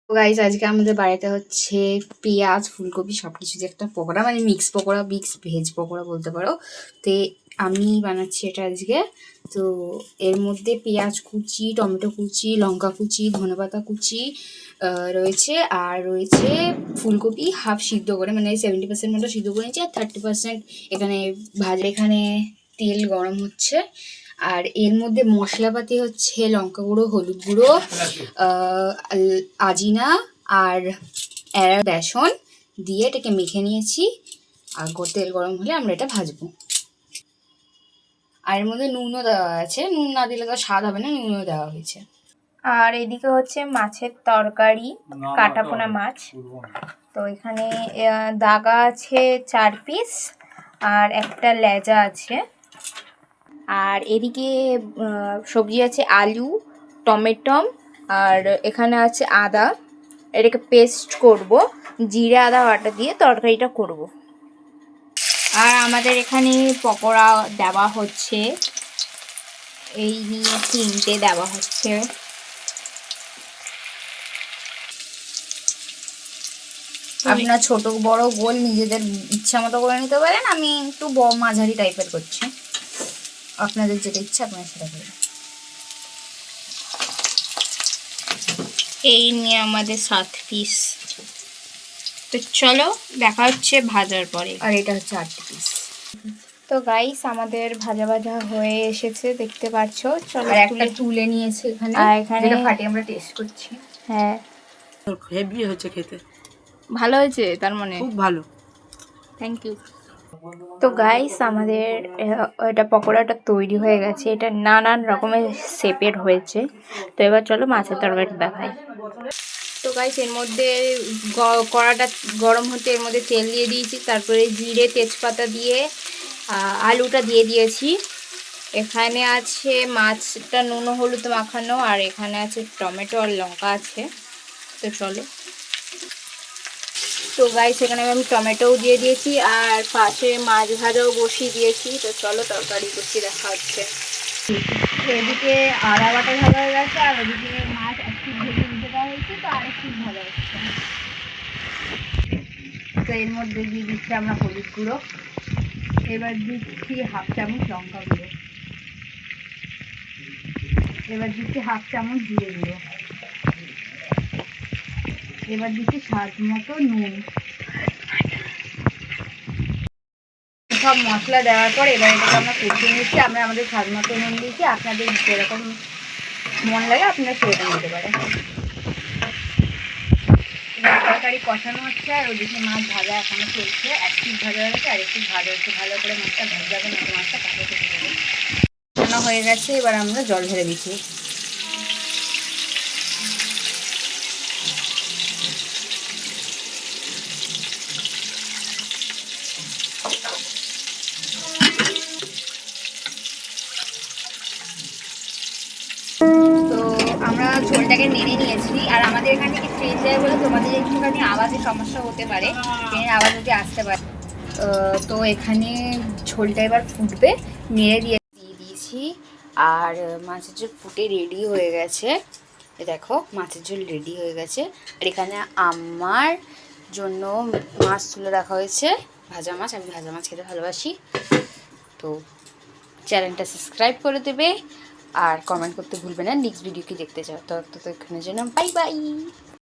তো গাইস আজকে আমাদের বাড়িতে হচ্ছে পেঁয়াজ ফুলকপি সব কিছু দিয়ে একটা পকোড়া, মানে mix pakora, mix veg pakora বলতে পারো। তো আমি বানাচ্ছি এটা আজকে। তো এর মধ্যে পেঁয়াজ কুচি, টমেটো কুচি, লঙ্কা কুচি, ধনেপাতা কুচি রয়েছে, আর রয়েছে ফুলকপি হাফ সিদ্ধ করে, মানে 70% মতো সিদ্ধ করে নিয়েছি, আর 30% এখানে ভাজা। এখানে তেল গরম হচ্ছে, আর এর মধ্যে মশলাপাতি হচ্ছে লঙ্কা গুঁড়ো, হলুদ গুঁড়ো, আজিনা আর বেসন দিয়ে এটাকে মেখে নিয়েছি। আর তেল গরম হলে আমরা এটা ভাজবো। আর এর মধ্যে নুনও দেওয়া আছে, নুন না দিলে তো স্বাদ হবে না, নুনও দেওয়া হয়েছে। আর এদিকে হচ্ছে মাছের তরকারি, কাটাপোনা মাছ। তো এখানে দাগা আছে 4 পিস, আর একটা লেজা আছে। আর এদিকে সবজি আছে আলু, টমেটো, আর এখানে আছে আদা। এটাকে পেস্ট করব, জিরে আদা বাটা দিয়ে তরকারিটা করব। আর আমাদের এখানে পকোড়া দেওয়া হচ্ছে, এই নিয়ে 3টে দেওয়া হচ্ছে। আপনার ছোট বড় গোল নিজেদের ইচ্ছা মতো করে নিতে পারেন। আমি একটু মাঝারি টাইপের করছি, আপনাদের যেটা ইচ্ছা আপনারা সেটা করবেন। এই নিয়ে আমাদের 7 পিস। তো চলো দেখা হচ্ছে ভাজার পরে। আর এটা হচ্ছে 8 পিস। তো গাইস আমাদের ভাজা ভাজা হয়ে এসেছে, দেখতে পাচ্ছ। চলো, আর একটা তুলে নিয়েছে এখানে, আর এখানে যেটা ফাটিয়ে আমরা টেস্ট করছি। হ্যাঁ, হেভি হচ্ছে খেতে, ভালো হয়েছে তার মানে। খুব ভালো। Thank you. তো গাইস আমাদের এটা পকোড়াটা তৈরি হয়ে গেছে। এটা নানান রকমের শেপের হয়েছে। তো এবার চলো মাছের তরকারিটা দেখাই। তো গাইস এর মধ্যে কড়াটা গরম হতে এর মধ্যে তেল দিয়ে দিয়েছি, তারপরে জিরে তেজপাতা দিয়ে আলুটা দিয়ে দিয়েছি। এখানে আছে মাছটা নুন হলুদ মাখানো, আর এখানে আছে টমেটো আর লঙ্কা আছে। তো চলো। তো গাইস এখানে আমি টমেটোও দিয়ে দিয়েছি, আর পাশে মাছ ভাজাও বসিয়ে দিয়েছি। তো চলো তরকারি করছি, দেখা হচ্ছে। এদিকে আদা বাটা ভাজা হয়ে গেছে, আর ওদিকে মাছ একটু ভেজে নিতে দেওয়া হয়েছে, তো আরেকটু ভাজা হচ্ছে। তো এর মধ্যে দিয়ে দিচ্ছি আমরা হলুদ গুঁড়ো, এবার দিচ্ছি হাফ চামচ লঙ্কা গুঁড়ো, এবার দিচ্ছি হাফ চামচ জিরে গুঁড়ো, এবার দিচ্ছি স্বাদ মতো নুন। সব মশলা দেওয়ার পর এবার এটাকে আমরা কষিয়ে নিচ্ছি। আমরা আমাদের স্বাদ মতো নুন দিয়েছি, আপনাদের যেরকম মন লাগে আপনারা সেরকম দিতে পারেন। তরকারি কষানো হচ্ছে, আর ওদিকে মাছ ভাজা এখনো চলছে। এক পিস ভাজা হয়েছে, আর এক পিস ভাজা হচ্ছে। ভালো করে মাছটা ভেজে যাবে, নতুন মাছটা কাঁচা থেকে যাবে। রান্না হয়ে গেছে, এবার আমরা জল ঢেলে দিচ্ছি। তো আমরা ঝোলটাকে নেড়ে নিয়েছি, আর আমাদের এখান থেকে ট্রেন যায় বলে তোমাদের একটুখানি আওয়াজের সমস্যা হতে পারে, ট্রেনের আওয়াজ যদি আসতে পারে। তো এখানে ঝোলটা এবার ফুটবে, নেড়ে দিয়ে দিয়েছি। আর মাছের ঝোল ফুটে রেডি হয়ে গেছে। দেখো মাছের ঝোল রেডি হয়ে গেছে। আর এখানে আমার জন্য মাছ তুলে রাখা হয়েছে, ভাজা মাছ। আমি ভাজা মাছ খেতে ভালোবাসি। তো চ্যানেলটা সাবস্ক্রাইব করে দেবে, আর কমেন্ট করতে ভুলবে না নেক্সট ভিডিও কি দেখতে চাও। তো এখানের জন্য বাই বাই।